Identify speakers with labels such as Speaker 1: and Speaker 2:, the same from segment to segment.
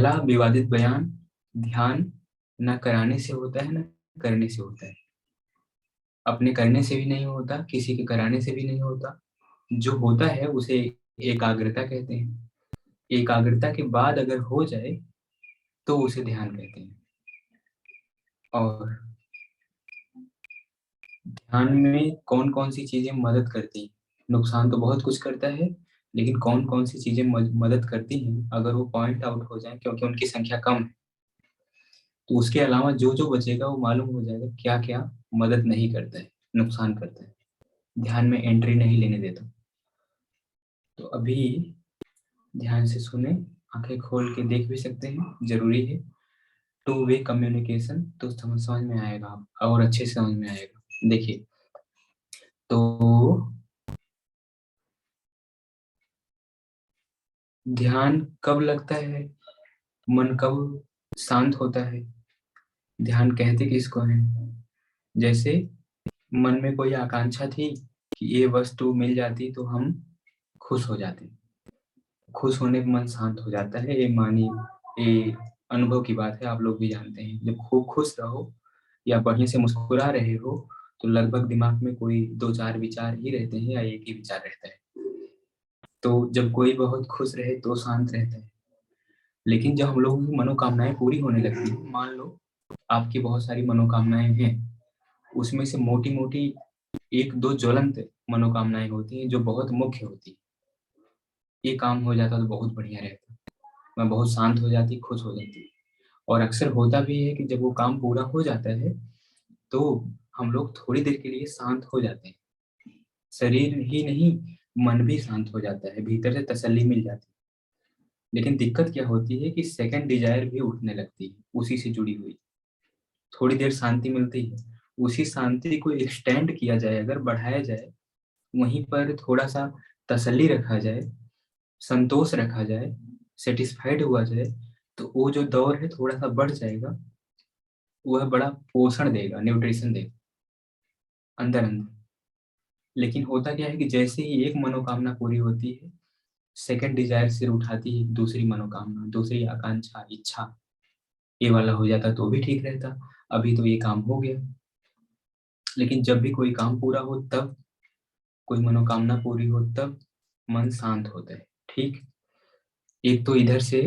Speaker 1: पहला विवादित बयान, ध्यान न कराने से होता है न करने से होता है। अपने करने से भी नहीं होता, किसी के कराने से भी नहीं होता। जो होता है उसे एकाग्रता कहते हैं। एकाग्रता के बाद अगर हो जाए तो उसे ध्यान कहते हैं। और ध्यान में कौन कौन सी चीजें मदद करती हैं? नुकसान तो बहुत कुछ करता है, लेकिन कौन कौन सी चीजें मदद करती हैं अगर वो पॉइंट आउट हो जाए, क्योंकि उनकी संख्या कम है, तो उसके अलावा जो जो बचेगा वो मालूम हो जाएगा क्या क्या मदद नहीं करता है, नुकसान करता है, ध्यान में एंट्री नहीं लेने देता। तो अभी ध्यान से सुने, आंखें खोल के देख भी सकते हैं, जरूरी है। टू वे कम्युनिकेशन तो समझ में आएगा, आप और अच्छे से समझ में आएगा। देखिए, तो ध्यान कब लगता है, मन कब शांत होता है, ध्यान कहते किसको है? जैसे मन में कोई आकांक्षा थी कि ये वस्तु मिल जाती तो हम खुश हो जाते। खुश होने पर मन शांत हो जाता है, ये मानिए, ये अनुभव की बात है, आप लोग भी जानते हैं। जब खूब खुश रहो या बढ़िया से मुस्कुरा रहे हो तो लगभग दिमाग में कोई दो चार विचार ही रहते हैं या एक ही विचार रहता है। तो जब कोई बहुत खुश रहे तो शांत रहता है। लेकिन जब हम लोगों की मनोकामनाएं पूरी होने लगती हैं, मान लो आपकी बहुत सारी मनोकामनाएं हैं, उसमें से मोटी मोटी एक दो ज्वलंत मनोकामनाएं होती हैं जो बहुत मुख्य होती है। ये काम हो जाता तो बहुत बढ़िया रहता, मैं बहुत शांत हो जाती, खुश हो जाती। और अक्सर होता भी है कि जब वो काम पूरा हो जाता है तो हम लोग थोड़ी देर के लिए शांत हो जाते हैं। शरीर ही नहीं, मन भी शांत हो जाता है, भीतर से तसल्ली मिल जाती है। लेकिन दिक्कत क्या होती है कि सेकंड डिजायर भी उठने लगती है उसी से जुड़ी हुई। थोड़ी देर शांति मिलती है, उसी शांति को एक्सटेंड किया जाए, अगर बढ़ाया जाए, वहीं पर थोड़ा सा तसल्ली रखा जाए, संतोष रखा जाए, सेटिस्फाइड हुआ जाए, तो वो जो दौर है थोड़ा सा बढ़ जाएगा। वह बड़ा पोषण देगा, न्यूट्रिशन देगा अंदर अंदर। लेकिन होता क्या है कि जैसे ही एक मनोकामना पूरी होती है, सेकंड डिजायर सिर उठाती है दूसरी मनोकामना, दूसरी आकांक्षा, इच्छा। ये वाला हो जाता तो भी ठीक रहता, अभी तो ये काम हो गया। लेकिन जब भी कोई काम पूरा हो तब, कोई मनोकामना पूरी हो तब मन शांत होता है। ठीक, एक तो इधर से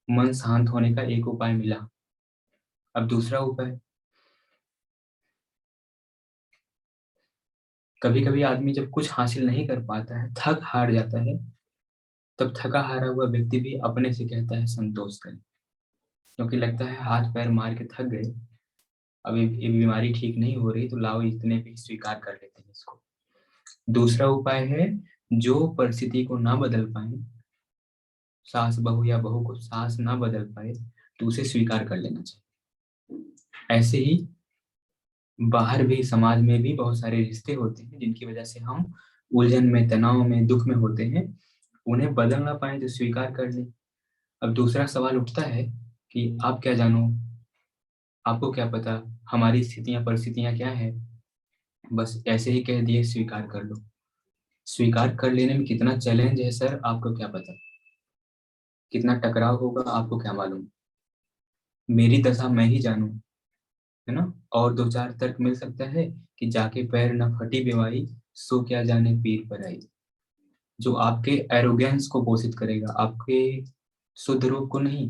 Speaker 1: मन शांत होने का एक उपाय मिला। अब दूसरा उपाय, कभी कभी आदमी जब कुछ हासिल नहीं कर पाता है, थक हार जाता है, तब थका हारा हुआ व्यक्ति भी अपने से कहता है संतोष करें, क्योंकि लगता है हाथ पैर मार के थक गए, अब ये बीमारी ठीक नहीं हो रही, तो लाओ इतने पे स्वीकार कर लेते हैं इसको। दूसरा उपाय है, जो परिस्थिति को ना बदल पाए, सास बहू या बहू को सास ना बदल पाए, तो उसे स्वीकार कर लेना चाहिए। ऐसे ही बाहर भी, समाज में भी बहुत सारे रिश्ते होते हैं जिनकी वजह से हम उलझन में, तनाव में, दुख में होते हैं। उन्हें बदल ना पाए तो स्वीकार कर लें। अब दूसरा सवाल उठता है कि आप क्या जानो, आपको क्या पता हमारी स्थितियां परिस्थितियां क्या है, बस ऐसे ही कह दिए स्वीकार कर लो। स्वीकार कर लेने में कितना चैलेंज है सर, आपको क्या पता, कितना टकराव होगा आपको क्या मालूम। मेरी दशा मैं ही जानू, है ना। और दो चार तर्क मिल सकता है कि जाके पैर न फटी बीमारी, सो क्या जाने पीर पर आई। जो आपके एरोगेंस को पोषित करेगा, आपके शुद्ध रूप को नहीं,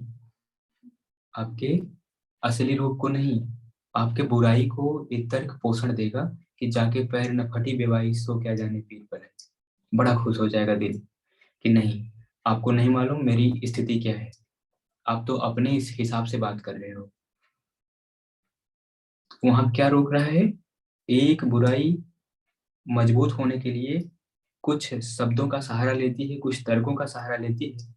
Speaker 1: आपके असली रूप को नहीं, आपके बुराई को एक तर्क पोषण देगा कि जाके पैर न फटी बेवाई, सो क्या जाने पीर पर आई। बड़ा खुश हो जाएगा दिल कि नहीं, आपको नहीं मालूम मेरी स्थिति क्या है, आप तो अपने इस हिसाब से बात कर रहे हो। वहां क्या रोक रहा है? एक बुराई मजबूत होने के लिए कुछ शब्दों का सहारा लेती है, कुछ तर्कों का सहारा लेती है,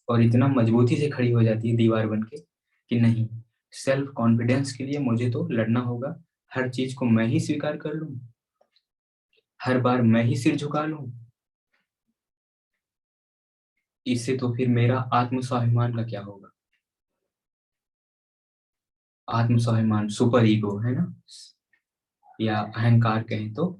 Speaker 1: और इतना मजबूती से खड़ी हो जाती है दीवार बन के कि नहीं, सेल्फ कॉन्फिडेंस के लिए मुझे तो लड़ना होगा, हर चीज को मैं ही स्वीकार कर लूं, हर बार मैं ही सिर झुका लूं। इससे तो फिर मेरा आत्म स्वाभिमान का क्या होगा? आत्म स्वाभिमान सुपर ईगो है ना, या अहंकार कहें तो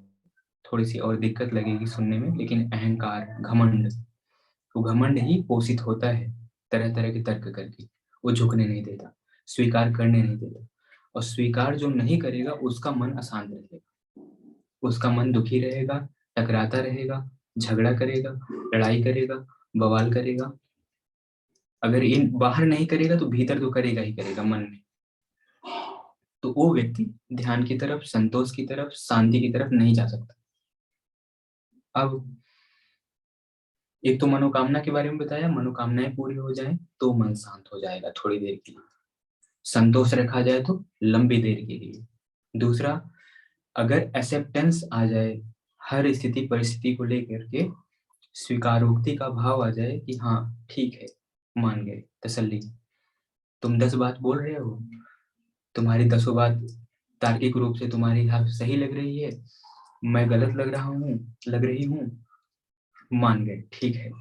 Speaker 1: थोड़ी सी और दिक्कत लगेगी सुनने में, लेकिन अहंकार, घमंड, तो घमंड ही पोषित होता है तरह तरह के तर्क करके। वो झुकने नहीं देता, स्वीकार करने नहीं देता। और स्वीकार जो नहीं करेगा उसका मन अशांत रहेगा, उसका मन दुखी रहेगा, टकराता रहेगा, झगड़ा करेगा, लड़ाई करेगा, बवाल करेगा। अगर इन बाहर नहीं करेगा तो भीतर तो करेगा ही करेगा मन में। तो वो व्यक्ति ध्यान की तरफ, संतोष की तरफ, शांति की तरफ नहीं जा सकता। अब एक तो मनोकामना के बारे में बताया, मनोकामनाएं पूरी हो जाएं तो मन शांत हो जाएगा थोड़ी देर के लिए, संतोष रखा जाए तो लंबी देर के लिए। दूसरा, अगर एक्सेप्टेंस आ जाए हर स्थिति परिस्थिति को लेकर के, स्वीकारोक्ति का भाव आ जाए कि हाँ ठीक है, मान गए, तसल्ली। तुम 10 बात बोल रहे हो, तुम्हारी 10 बात तार्किक रूप से तुम्हारी यहाँ सही लग रही है, मैं गलत लग रही हूँ, मान गए, ठीक है।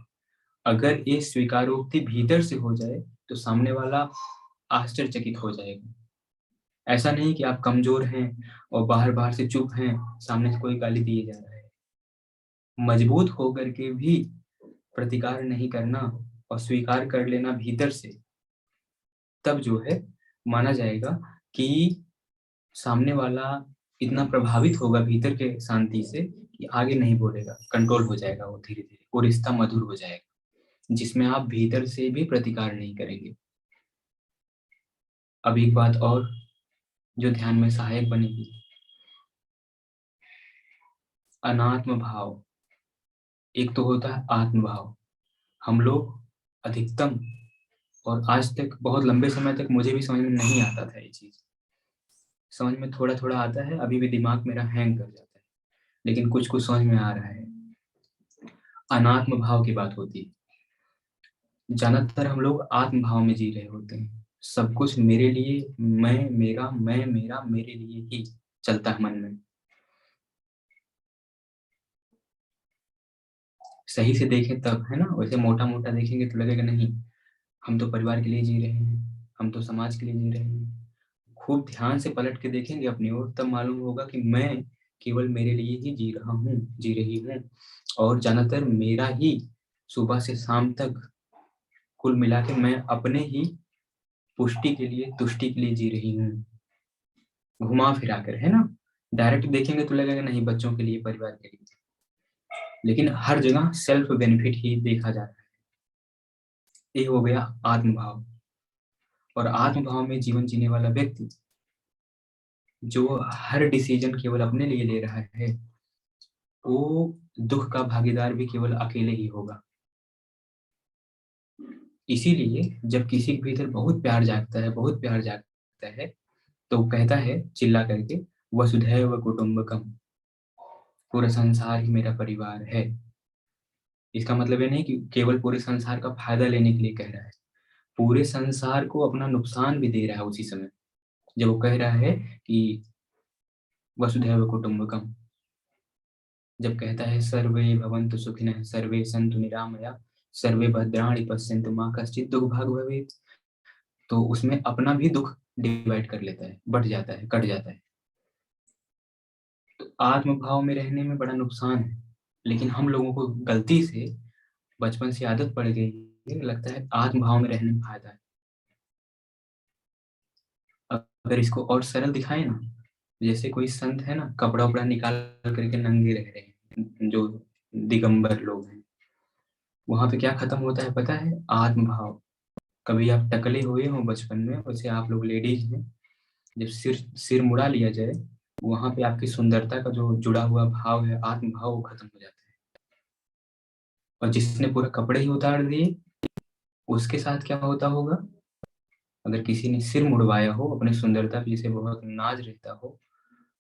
Speaker 1: अगर ये स्वीकारोक्ति भीतर से हो जाए तो सामने वाला आश्चर्यचकित हो जाएगा। ऐसा नहीं कि आप कमजोर हैं और बाहर बाहर से चुप हैं, सामने से कोई गाली दिए जा रहा है। मजबूत होकर के भी प्रतिकार नहीं करना और स्वीकार कर लेना भीतर से, तब जो है माना जाएगा कि सामने वाला इतना प्रभावित होगा भीतर के शांति से कि आगे नहीं बोलेगा, कंट्रोल हो जाएगा वो धीरे धीरे, वो रिश्ता मधुर हो जाएगा जिसमें आप भीतर से भी प्रतिकार नहीं करेंगे। अब एक बात और जो ध्यान में सहायक बनेगी, अनात्म भाव। एक तो होता है आत्म भाव। हम लोग अधिकतम, और आज तक बहुत लंबे समय तक मुझे भी समझ में नहीं आता था ये चीज, समझ में थोड़ा थोड़ा आता है, अभी भी दिमाग मेरा हैंग कर जाता है, लेकिन कुछ कुछ समझ में आ रहा है। अनात्म भाव की बात होती है, ज्यादातर हम लोग आत्म भाव में जी रहे होते हैं, सब कुछ मेरे लिए, मैं मेरा, मैं मेरा, मेरे लिए ही चलता है मन में। सही से देखें तब है ना, वैसे मोटा मोटा देखेंगे तो लगेगा नहीं, हम तो परिवार के लिए जी रहे हैं, हम तो समाज के लिए जी रहे हैं। खूब ध्यान से पलट के देखेंगे अपनी ओर, तब मालूम होगा कि मैं केवल मेरे लिए ही जी रहा हूँ, जी रही हूँ, और ज्यादातर मेरा ही सुबह से शाम तक कुल मिला के मैं अपने ही पुष्टि के लिए, तुष्टि के लिए जी रही हूँ, घुमा फिरा कर, है ना। डायरेक्ट देखेंगे तो लगेगा नहीं, बच्चों के लिए, परिवार के लिए, लेकिन हर जगह सेल्फ बेनिफिट ही देखा जा रहा है। ये हो गया आत्मभाव। और आत्मभाव में जीवन जीने वाला व्यक्ति जो हर डिसीजन केवल अपने लिए ले रहा है, वो दुख का भागीदार भी केवल अकेले ही होगा। इसीलिए जब किसी के भीतर बहुत प्यार जागता है, बहुत प्यार जागता है, तो कहता है चिल्ला करके, वसुधैव कुटुंबकम, पूरा संसार ही मेरा परिवार है। इसका मतलब ये नहीं कि केवल पूरे संसार का फायदा लेने के लिए कह रहा है, पूरे संसार को अपना नुकसान भी दे रहा है उसी समय, जब वो कह रहा है कि वसुधैव कुटुंबकम। जब कहता है सर्वे भवन्तु सुखिनः, सर्वे सन्तु निरामया, सर्वे भद्राणि पश्यन्तु मा कश्चित् दुर्भाग् भवेत्, तो उसमें अपना भी दुख डिवाइड कर लेता है, बढ़ जाता है, कट जाता है। तो आत्म भाव में रहने में बड़ा नुकसान है, लेकिन हम लोगों को गलती से बचपन से आदत पड़ गई है, लगता है आत्म भाव में रहने में फायदा है। अगर इसको और सरल दिखाए ना, जैसे कोई संत है ना, कपड़ा उपड़ा निकाल करके नंगे रह रहे हैं, जो दिगंबर लोग हैं, वहां पे क्या खत्म होता है पता है? आत्म भाव। कभी आप टकले हुए हो बचपन में, वैसे आप लोग लेडीज हैं, जब सिर सिर मुड़ा लिया जाए, वहां पे आपकी सुंदरता का जो जुड़ा हुआ भाव है, आत्म भाव, वो खत्म हो जाता है। और जिसने पूरा कपड़े ही उतार दिए, उसके साथ क्या होता होगा? अगर किसी ने सिर मुड़वाया हो, अपनी सुंदरता पे जिसे बहुत नाज रहता हो,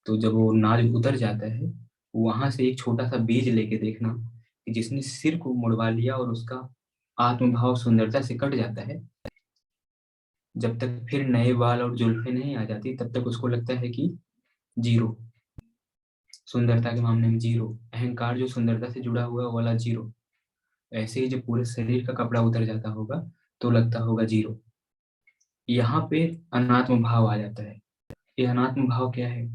Speaker 1: तो जब वो नाज उतर जाता है, वहां से एक छोटा सा बीज लेके देखना कि जिसने सिर को मुड़वा लिया और उसका आत्मभाव सुंदरता से कट जाता है, जब तक फिर नए बाल और जुल्फे नहीं आ जाती, तब तक उसको लगता है कि जीरो, सुंदरता के मामले में जीरो, अहंकार जो सुंदरता से जुड़ा हुआ है, वो वाला जीरो। ऐसे ही जब पूरे शरीर का कपड़ा उतर जाता होगा तो लगता होगा जीरो। यहाँ पे अनात्म भाव आ जाता है। ये अनात्म भाव क्या है?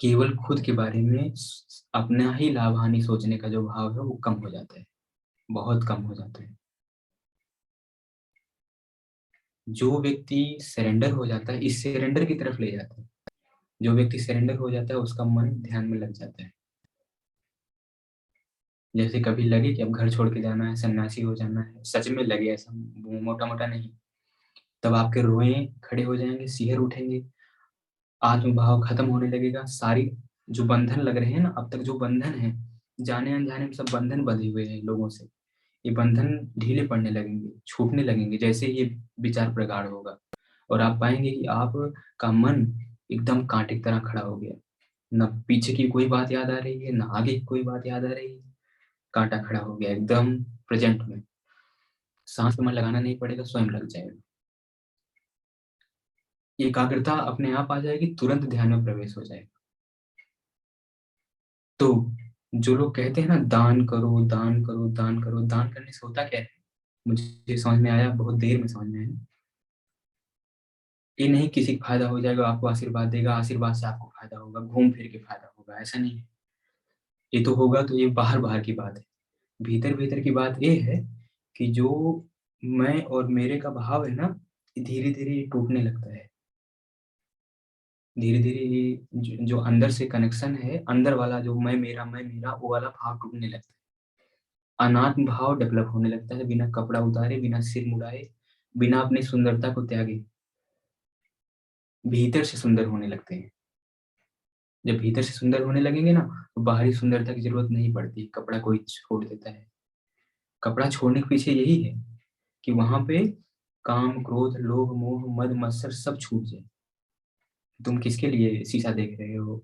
Speaker 1: केवल खुद के बारे में अपना ही लाभ हानि सोचने का जो भाव है, वो कम हो जाता है, बहुत कम हो जाता है। जो व्यक्ति सरेंडर हो जाता है, इस सरेंडर की तरफ ले जाता है। जो व्यक्ति सरेंडर हो जाता है उसका मन ध्यान में लग जाता है। जैसे कभी लगे कि अब घर छोड़ के जाना है, सन्यासी हो जाना है, सच में लगे, ऐसा मोटा मोटा नहीं, तब आपके रोए खड़े हो जाएंगे, सिहर उठेंगे, आत्मभाव खत्म होने लगेगा। सारी जो बंधन लग रहे हैं ना, अब तक जो बंधन है, जाने अनजाने में सब बंधन बंधे हुए हैं लोगों से, ये बंधन ढीले पड़ने लगेंगे, छूटने लगेंगे जैसे ये विचार प्रगाढ़ होगा। और आप पाएंगे कि आपका मन एकदम कांटे की तरह खड़ा हो गया, न पीछे की कोई बात याद आ रही है, न आगे की कोई बात याद आ रही है, कांटा खड़ा हो गया एकदम प्रेजेंट में। सांस पे मन लगाना नहीं पड़ेगा, स्वयं लग जाएगा। एकाग्रता अपने आप आ जाएगी, तुरंत ध्यान में प्रवेश हो जाएगा। तो जो लोग कहते हैं ना, दान करो दान करो दान करो, दान करने से होता क्या है, मुझे समझ में आया, बहुत देर में समझ में आया। ये नहीं किसी का फायदा हो जाएगा, आपको आशीर्वाद देगा, आशीर्वाद से आपको फायदा होगा, घूम फिर के फायदा होगा, ऐसा नहीं है। ये तो होगा तो ये बाहर बाहर की बात है। भीतर भीतर की बात ये है कि जो मैं और मेरे का भाव है ना, धीरे धीरे ये टूटने लगता है। धीरे धीरे ये जो अंदर से कनेक्शन है, अंदर वाला जो मैं मेरा वो वाला भाव टूटने लगता है। अनात्म भाव डेवलप होने लगता है, बिना कपड़ा उतारे, बिना सिर मुड़ाए, बिना अपनी सुंदरता को त्यागे, भीतर से सुंदर होने लगते हैं। जब भीतर से सुंदर होने लगेंगे ना, तो बाहरी सुंदरता की जरूरत नहीं पड़ती, कपड़ा कोई छोड़ देता है। कपड़ा छोड़ने के पीछे यही है कि वहां पे काम क्रोध लोभ मोह मद मत्सर सब छूट जाए। तुम किसके लिए शीशा देख रहे हो,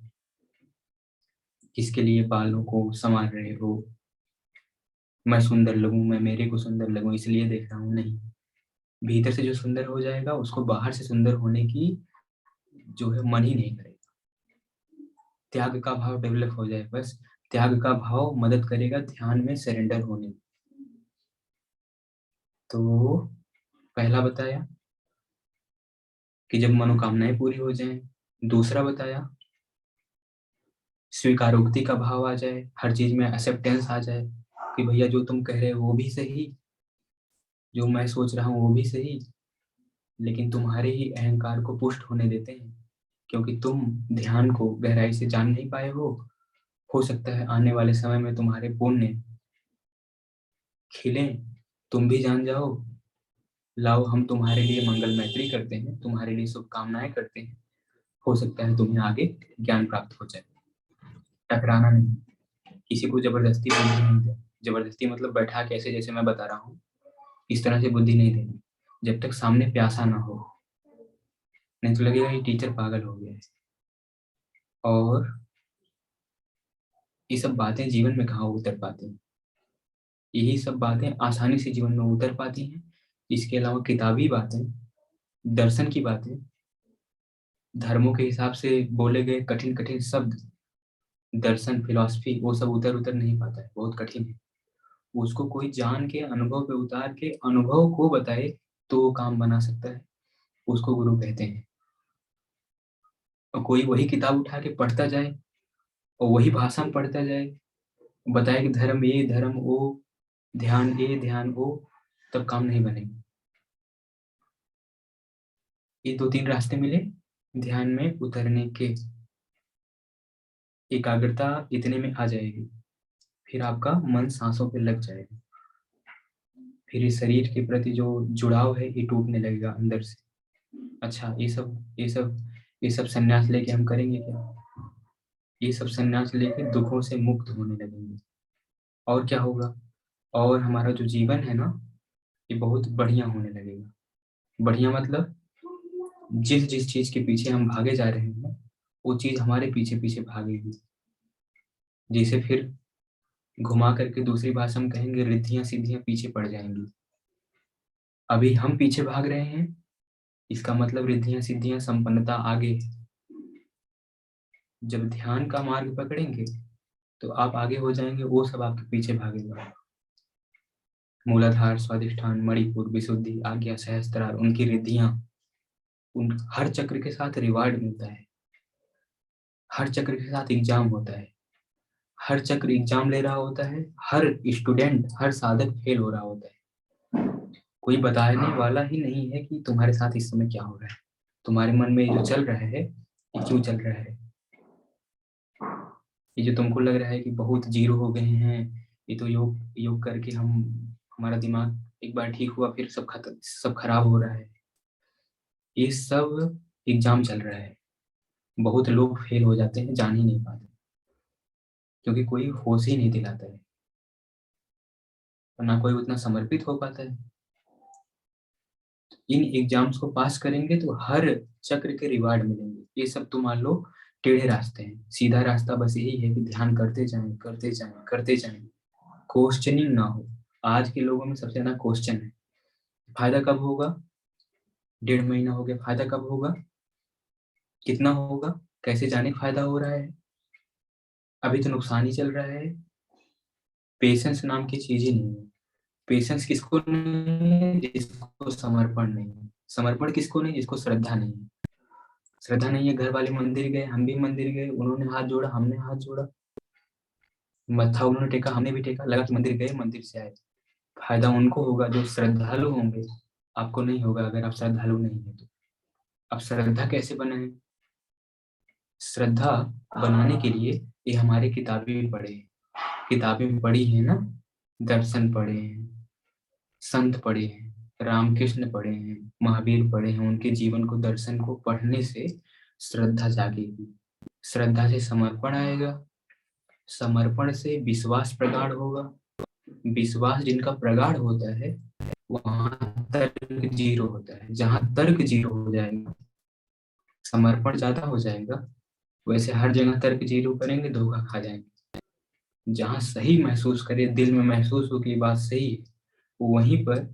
Speaker 1: किसके लिए बालों को संवार रहे हो, मैं सुंदर लगूं, मैं मेरे को सुंदर लगूं इसलिए देख रहा हूं, नहीं। भीतर से जो सुंदर हो जाएगा उसको बाहर से सुंदर होने की जो है मन ही नहीं करेगा। त्याग का भाव डेवलप हो जाए बस। त्याग का भाव मदद करेगा ध्यान में सरेंडर होने में। तो पहला बताया कि जब मनोकामनाएं पूरी हो जाएं। दूसरा बताया स्वीकारोक्ति का भाव आ जाए, हर चीज में एक्सेप्टेंस आ जाए कि भैया जो तुम कह रहे हो वो भी सही, जो मैं सोच रहा हूँ वो भी सही, लेकिन तुम्हारे ही अहंकार को पुष्ट होने देते हैं, क्योंकि तुम ध्यान को गहराई से जान नहीं पाए हो सकता है आने वाले समय में तुम्हारे पुण्य खिलें, तुम भी जान जाओ। लाओ हम तुम्हारे लिए मंगल मैत्री करते हैं, तुम्हारे लिए शुभकामनाएं करते हैं, हो सकता है तुम्हें आगे ज्ञान प्राप्त हो जाए। टकराना नहीं, किसी को जबरदस्ती बुद्धि नहीं दे। जबरदस्ती मतलब बैठा के ऐसे जैसे मैं बता रहा हूँ इस तरह से बुद्धि नहीं देनी, जब तक सामने प्यासा ना हो, नहीं तो लगेगा ये टीचर पागल हो गया है। और ये सब बातें जीवन में कहाँ उतर पाती हैं, यही सब बातें आसानी से जीवन में उतर पाती हैं। इसके अलावा किताबी बातें, दर्शन की बातें, धर्मों के हिसाब से बोले गए कठिन कठिन शब्द, दर्शन फिलॉसफी, वो सब उतर उतर नहीं पाता है, बहुत कठिन है। उसको कोई जान के अनुभव पे उतार के अनुभव को बताए तो वो काम बना सकता है, उसको गुरु कहते हैं। और कोई वही किताब उठा के पढ़ता जाए और वही भाषा में पढ़ता जाए, बताए कि धर्म ये धर्म वो, ध्यान ये ध्यान वो, तब काम नहीं बनेगा। ये दो तीन रास्ते मिले ध्यान में उतरने के। एकाग्रता इतने में आ जाएगी, फिर आपका मन सांसों पे लग जाएगा, फिर इस शरीर के प्रति जो जुड़ाव है ये टूटने लगेगा अंदर से। अच्छा ये सब संन्यास लेके हम करेंगे क्या? ये सब संन्यास लेके दुखों से मुक्त होने लगेंगे। और क्या होगा? और हमारा जो जीवन है ना, ये बहुत बढ़िया होने लगेगा। बढ़िया मतलब जिस जिस चीज के पीछे हम भागे जा रहे हैं वो चीज हमारे पीछे पीछे भागेगी। जैसे फिर घुमा करके दूसरी भाषा में कहेंगे, रिद्धियां सिद्धियां पीछे पड़ जाएंगी। अभी हम पीछे भाग रहे हैं, इसका मतलब रिद्धियां सिद्धियां संपन्नता आगे है। जब ध्यान का मार्ग पकड़ेंगे तो आप आगे हो जाएंगे, वो सब आपके पीछे भागेगा। मूलाधार, स्वादिष्ठान, मणिपुर, विशुद्धि, आज्ञा, सहस्त्रार, उनकी रिद्धियां, उन हर चक्र के साथ रिवार्ड मिलता है। हर चक्र के साथ एग्जाम होता है, हर चक्र एग्जाम ले रहा होता है, हर स्टूडेंट हर साधक फेल हो रहा होता है। कोई बताने वाला ही नहीं है कि तुम्हारे साथ इस समय क्या हो रहा है, तुम्हारे मन में जो चल रहा है ये क्यों चल रहा है। ये जो तुमको लग रहा है कि बहुत जीरो हो गए हैं, ये तो योग योग करके हम हमारा दिमाग एक बार ठीक हुआ फिर सब खराब हो रहा है, ये सब एग्जाम चल रहा है। बहुत लोग फेल हो जाते हैं, जान ही नहीं पाते, क्योंकि कोई होश ही नहीं दिलाता है और ना कोई उतना समर्पित हो पाता है। इन एग्जाम्स को पास करेंगे तो हर चक्र के रिवार्ड मिलेंगे। ये सब तो मान लो टेढ़े रास्ते हैं, सीधा रास्ता बस यही है कि ध्यान करते जाएं करते जाएं करते जाएं, क्वेश्चनिंग ना हो। आज के लोगों में सबसे ज्यादा क्वेश्चन है। फायदा कब होगा, 1.5 महीना हो गया, फायदा कब होगा, कितना होगा, कैसे जाने फायदा हो रहा है, अभी तो नुकसान ही चल रहा है। पेशेंस नाम की चीज ही नहीं है। पेशेंस किसको नहीं है, जिसको समर्पण नहीं है। समर्पण किसको नहीं, जिसको श्रद्धा नहीं है। श्रद्धा नहीं है, घर वाले मंदिर गए, हम भी मंदिर गए, उन्होंने हाथ जोड़ा, हमने हाथ जोड़ा, मत्था उन्होंने टेका, हमने भी टेका, लगा कि मंदिर गए मंदिर से आए। फायदा उनको होगा जो श्रद्धालु होंगे, आपको नहीं होगा अगर आप श्रद्धालु नहीं है तो। अब श्रद्धा कैसे बनाए, श्रद्धा बनाने के लिए ये हमारे किताबें पढ़े, किताबें पढ़ी है ना, दर्शन पढ़े हैं, संत पढ़े हैं, रामकृष्ण पढ़े हैं, महावीर पढ़े हैं, उनके जीवन को दर्शन को पढ़ने से श्रद्धा जागेगी, श्रद्धा से समर्पण आएगा, समर्पण से विश्वास प्रगाढ़ होगा, विश्वास जिनका प्रगाढ़ होता है वहां तर्क जीरो होता है, जहां तर्क जीरो हो जाएगा, समर्पण ज्यादा हो जाएगा, वैसे हर जगह तर्क जीरो करेंगे, धोखा खा जाएंगे। जहां सही महसूस करे, दिल में महसूस हो कि ये बात सही है, वहीं पर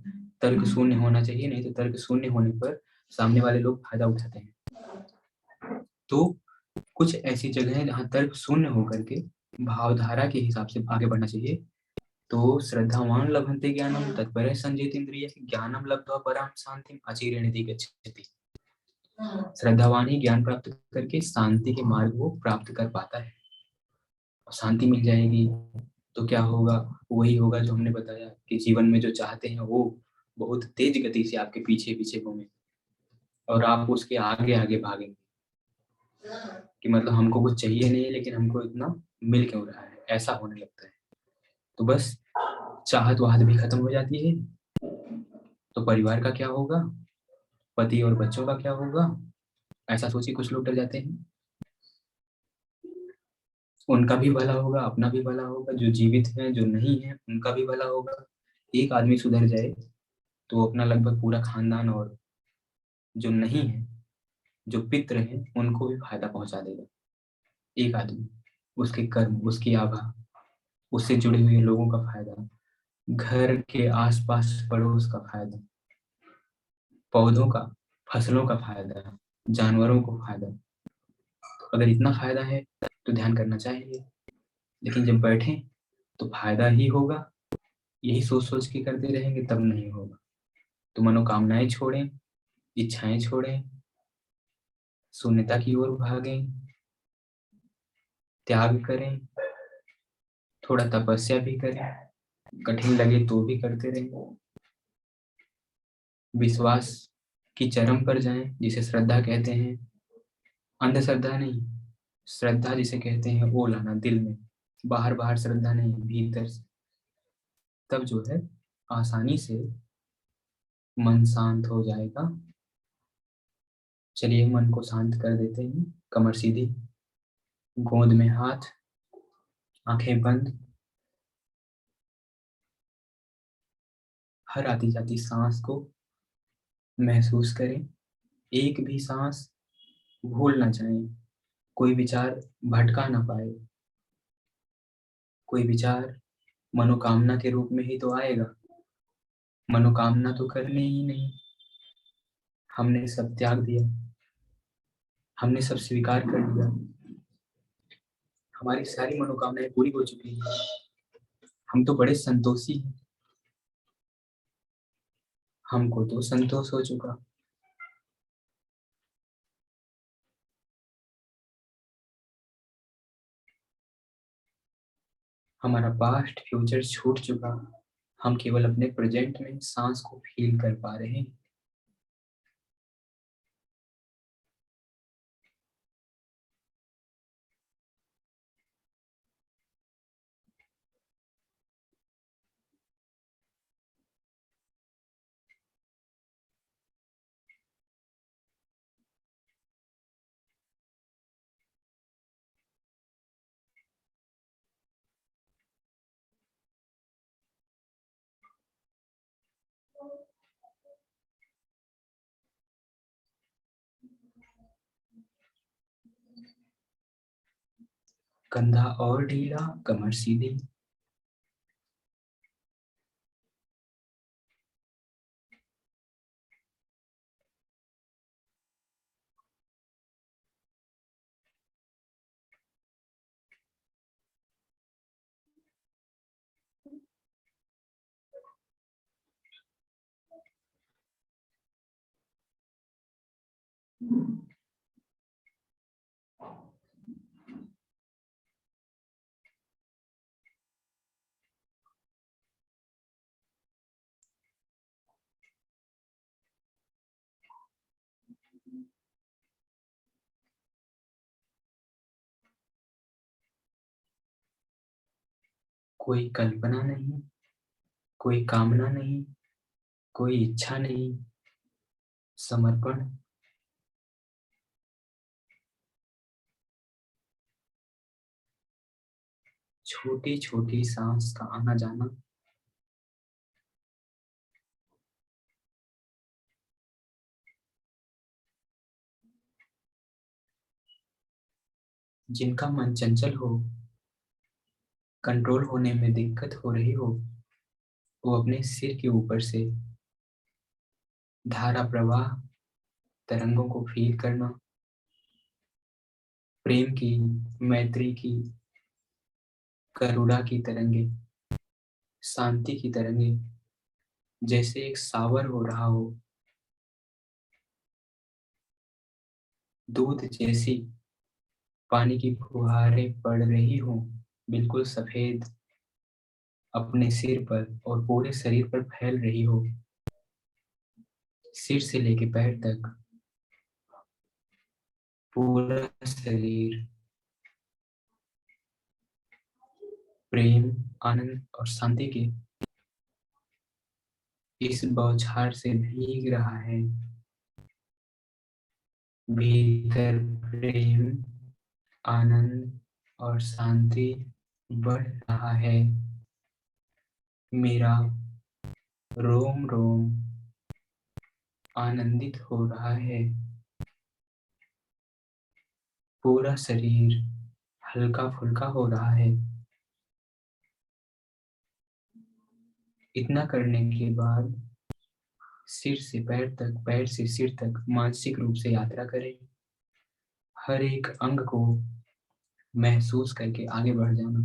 Speaker 1: तर्क शून्य होना चाहिए, नहीं तो तर्क शून्य होने पर सामने वाले लोग फायदा उठाते हैं। तो कुछ ऐसी जगह है जहां तर्क शून्य होकर के भावधारा के हिसाब से आगे बढ़ना चाहिए। तो श्रद्धावान लभन्ते ज्ञानम तत्परः संजेत इंद्रिय ज्ञानम लब्ध्वा परां शांतिम अचिरेण गच्छति। श्रद्धावान ही ज्ञान प्राप्त करके शांति के मार्ग को प्राप्त कर पाता है। शांति मिल जाएगी तो क्या होगा, वही होगा जो हमने बताया कि जीवन में जो चाहते हैं वो बहुत तेज गति से आपके पीछे पीछे घूमे और आप उसके आगे आगे भागेंगे कि मतलब हमको कुछ चाहिए नहीं लेकिन हमको इतना मिल क्यों रहा है, ऐसा होने लगता है। तो बस चाहत वाहत भी खत्म हो जाती है। तो परिवार का क्या होगा, पति और बच्चों का क्या होगा, ऐसा सोचिए कुछ लोग डर जाते हैं। उनका भी भला होगा, अपना भी भला होगा, जो जीवित हैं जो नहीं है उनका भी भला होगा। एक आदमी सुधर जाए तो अपना लगभग पूरा खानदान, और जो नहीं है, जो पितृ हैं, उनको भी फायदा पहुंचा देगा एक आदमी। उसके कर्म, उसकी आभा, उससे जुड़े हुए लोगों का फायदा, घर के आसपास पड़ोस का फायदा, पौधों का, फसलों का फायदा, जानवरों को फायदा। तो अगर इतना फायदा है तो ध्यान करना चाहिए। लेकिन जब बैठे तो फायदा ही होगा, यही सोच सोच के करते रहेंगे तब नहीं होगा। तो मनोकामनाएं छोड़ें, इच्छाएं छोड़ें, शून्यता की ओर भागें, त्याग करें, थोड़ा तपस्या भी करें, कठिन लगे तो भी करते रहें, विश्वास की चरम पर जाएं जिसे श्रद्धा कहते हैं। अंधश्रद्धा नहीं, श्रद्धा जिसे कहते हैं वो लाना दिल में, बाहर बाहर श्रद्धा नहीं, भीतर से। तब जो है आसानी से मन शांत हो जाएगा। चलिए मन को शांत कर देते हैं, कमर सीधी, गोद में हाथ, आंखें बंद। हर आती जाती सांस को महसूस करें, एक भी सांस भूल ना जाए, कोई विचार भटका ना पाए। कोई विचार मनोकामना के रूप में ही तो आएगा, मनोकामना तो करनी ही नहीं। हमने सब त्याग दिया, हमने सब स्वीकार कर लिया, हमारी सारी मनोकामनाएं पूरी हो चुकी हैं, हम तो बड़े संतोषी हैं, हमको तो संतोष हो चुका। हमारा पास्ट फ्यूचर छूट चुका, हम केवल अपने प्रेजेंट में सांस को फील कर पा रहे हैं। कंधा और ढीला, कमर सीधी। कोई कल्पना नहीं, कोई कामना नहीं, कोई इच्छा नहीं, समर्पण। छोटी छोटी सांस का आना जाना। जिनका मन चंचल हो, कंट्रोल होने में दिक्कत हो रही हो, वो अपने सिर के ऊपर से धारा प्रवाह तरंगों को फील करना। प्रेम की, मैत्री की, करुणा की तरंगे, शांति की तरंगे, जैसे एक सावर हो रहा हो, दूध जैसी पानी की फुहारें पड़ रही हो, बिल्कुल सफेद, अपने सिर पर और पूरे शरीर पर फैल रही हो। सिर से लेके पैर तक पूरा शरीर प्रेम, आनंद और शांति के इस बौछार से भीग रहा है। भीतर प्रेम, आनंद और शांति बढ़ रहा है। मेरा रोम रोम आनंदित हो रहा है। पूरा शरीर हल्का फुल्का हो रहा है। इतना करने के बाद सिर से पैर तक, पैर से सिर तक मानसिक रूप से यात्रा करें। हर एक अंग को महसूस करके आगे बढ़ जाना।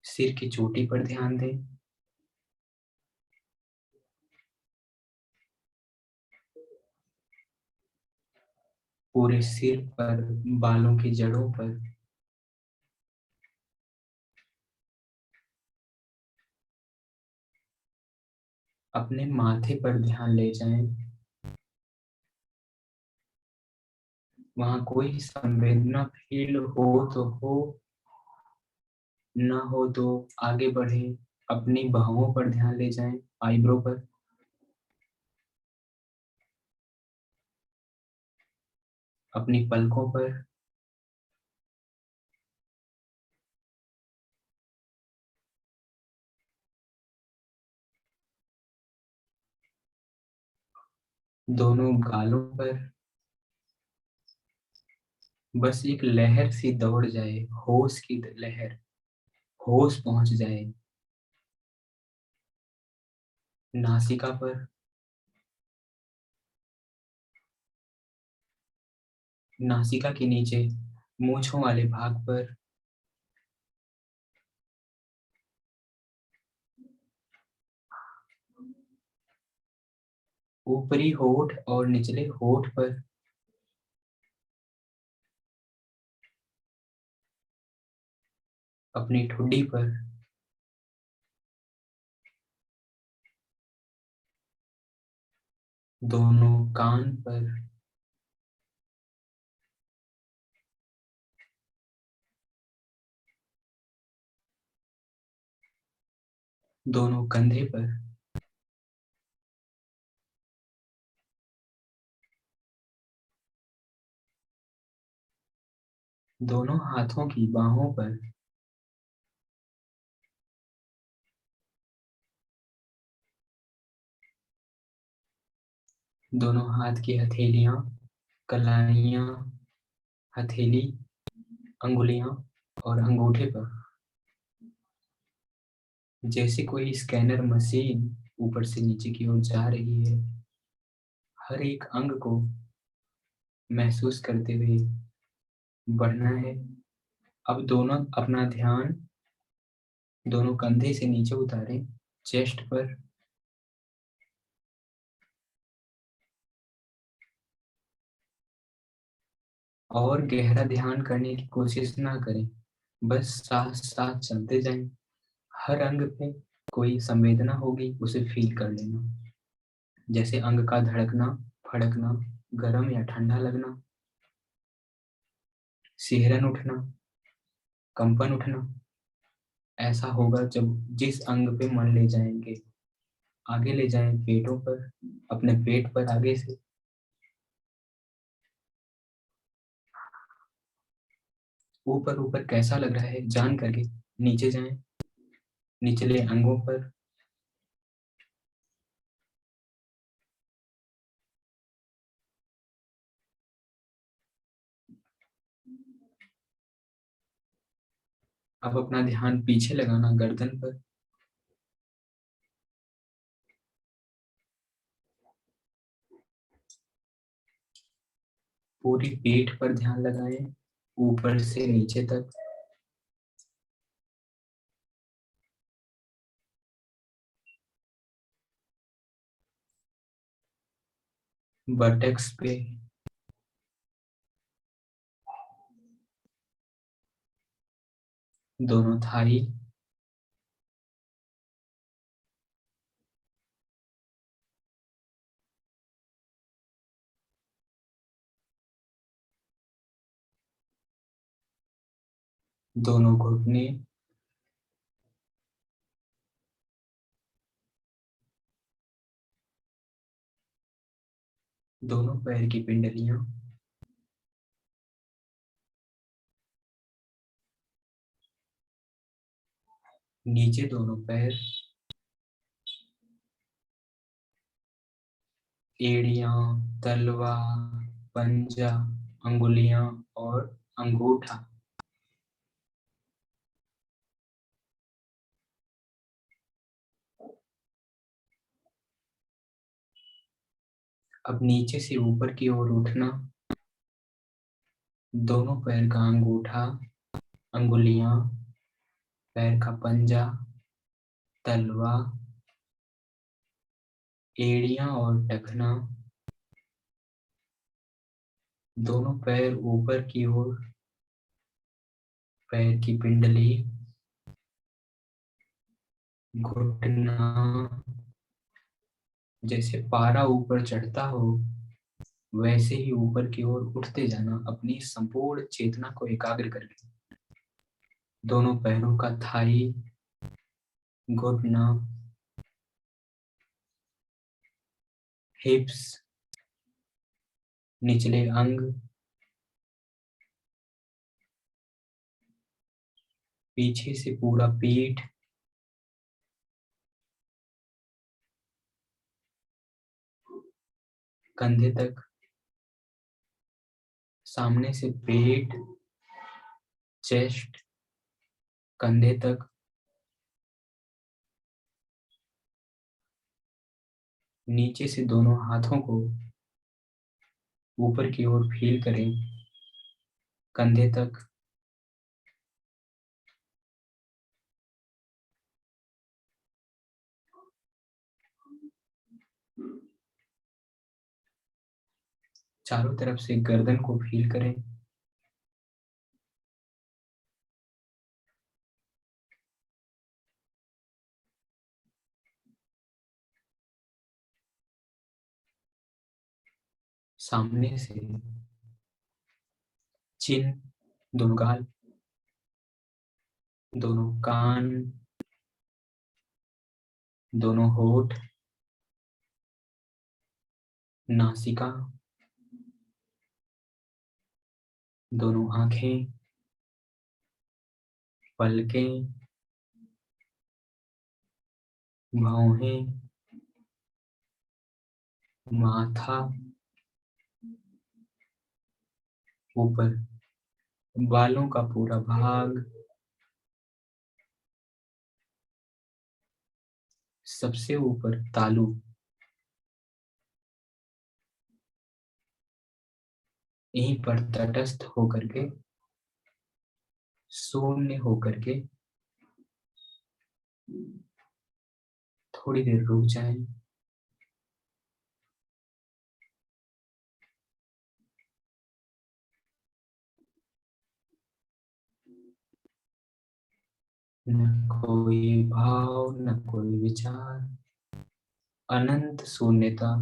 Speaker 1: सिर की चोटी पर ध्यान दें। पूरे सिर पर, बालों की जड़ों पर, अपने माथे पर ध्यान ले जाएं। वहां कोई संवेदना फील हो तो हो, ना हो तो आगे बढ़े। अपनी बाहों पर ध्यान ले जाएं, आईब्रो पर, अपनी पलकों पर, दोनों गालों पर। बस एक लहर सी दौड़ जाए, होश की लहर, होश पहुंच जाए नासिका पर, नासिका के नीचे मूंछों वाले भाग पर, ऊपरी होठ और निचले होठ पर, अपनी ठुड्डी पर, दोनों कान पर, दोनों कंधे पर, दोनों हाथों की बाहों पर, दोनों हाथ की हथेलियां, कलाइयां, हथेली, अंगुलियां और अंगूठे पर, जैसे कोई स्कैनर मशीन ऊपर से नीचे की ओर जा रही है। हर एक अंग को महसूस करते हुए बढ़ना है। अब दोनों अपना ध्यान दोनों कंधे से नीचे उतारें, चेस्ट पर, और गहरा ध्यान करने की कोशिश ना करें, बस साथ साथ चलते जाएं। हर अंग पे कोई संवेदना होगी, उसे फील कर लेना, जैसे अंग का धड़कना, फड़कना, गर्म या ठंडा लगना, सिहरन उठना, कंपन उठना। ऐसा होगा जब जिस अंग पे मन ले जाएंगे। आगे ले जाएं पेटों पर, अपने पेट पर आगे से। ऊपर ऊपर कैसा लग रहा है जान करके नीचे जाएं, निचले अंगों पर, अब अपना ध्यान पीछे लगाना, गर्दन पर, पूरी पीठ पर ध्यान लगाएं, ऊपर से नीचे तक। बटक्स पे, दोनों थाई, दोनों घुटने, दोनों पैर की पिंडलियां, नीचे दोनों पैर, एड़ियां, तलवा, पंजा, अंगुलियां और अंगूठा। अब नीचे से ऊपर की ओर उठना, दोनों पैर का अंगूठा, अंगुलियां, पैर का पंजा, तलवा, एड़ियां और टखना, दोनों पैर ऊपर की ओर, पैर की पिंडली, घुटना, जैसे पारा ऊपर चढ़ता हो वैसे ही ऊपर की ओर उठते जाना, अपनी संपूर्ण चेतना को एकाग्र करके। दोनों पैरों का थाई, घुटना, हिप्स, निचले अंग, पीछे से पूरा पीठ, कंधे तक, सामने से पेट, चेस्ट, कंधे तक, नीचे से दोनों हाथों को ऊपर की ओर फील करें, कंधे तक, चारों तरफ से गर्दन को फील करें। सामने से चिन, दोनों गाल, दोनों कान, दोनों होठ, नासिका, दोनों आंखें, पलकें, भौहें, माथा, ऊपर बालों का पूरा भाग, सबसे ऊपर तालू, यहीं पर तटस्थ होकर के, शून्य होकर के थोड़ी देर रुक जाएं। न कोई भाव, न कोई विचार, अनंत शून्यता।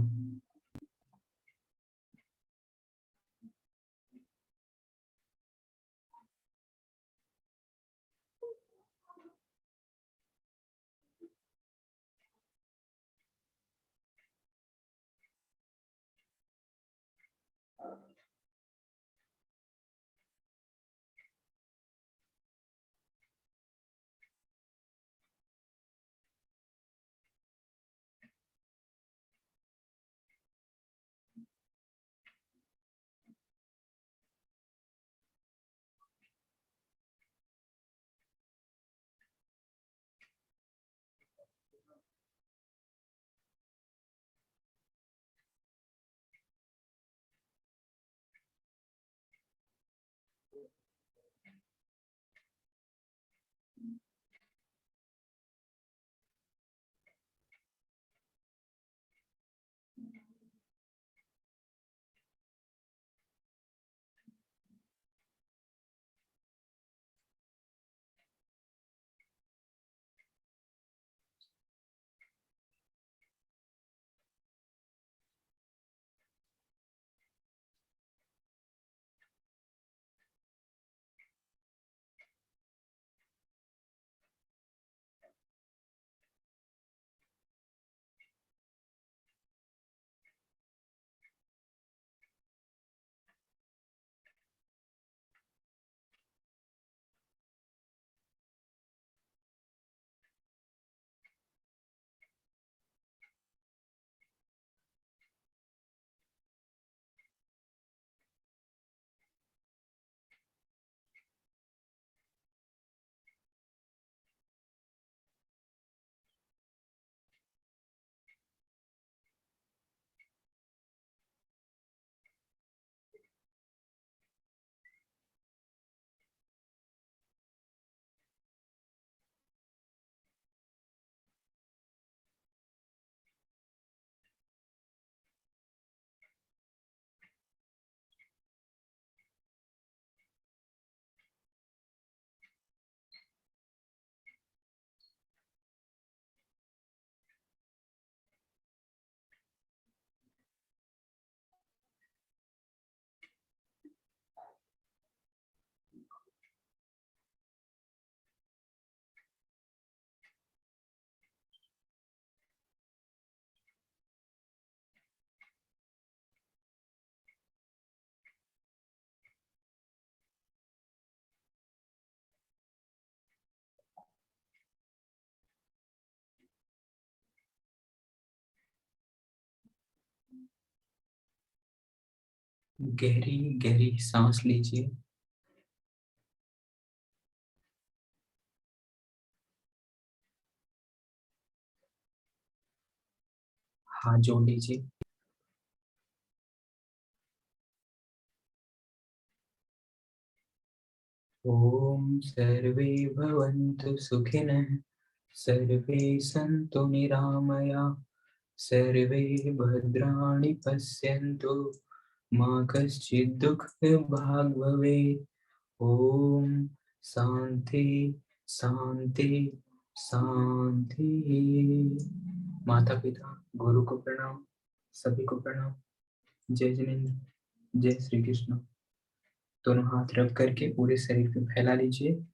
Speaker 1: गहरी गहरी सांस लीजिए। हाथ जोड़ लीजिए। ओम सर्वे भवन्तु सुखिनः, सर्वे सन्तु निरामया, सर्वे भद्राणि पश्यन्तु, मा कश्चित् दुःखभाग् भवेत्। ओम शांति शांति शांति। माता पिता गुरु को प्रणाम, सभी को प्रणाम। जय जिनेन्द्र, जय श्री कृष्ण। दोनों हाथ रख करके पूरे शरीर पे फैला लीजिए।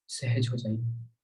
Speaker 1: सहज हो जाइए।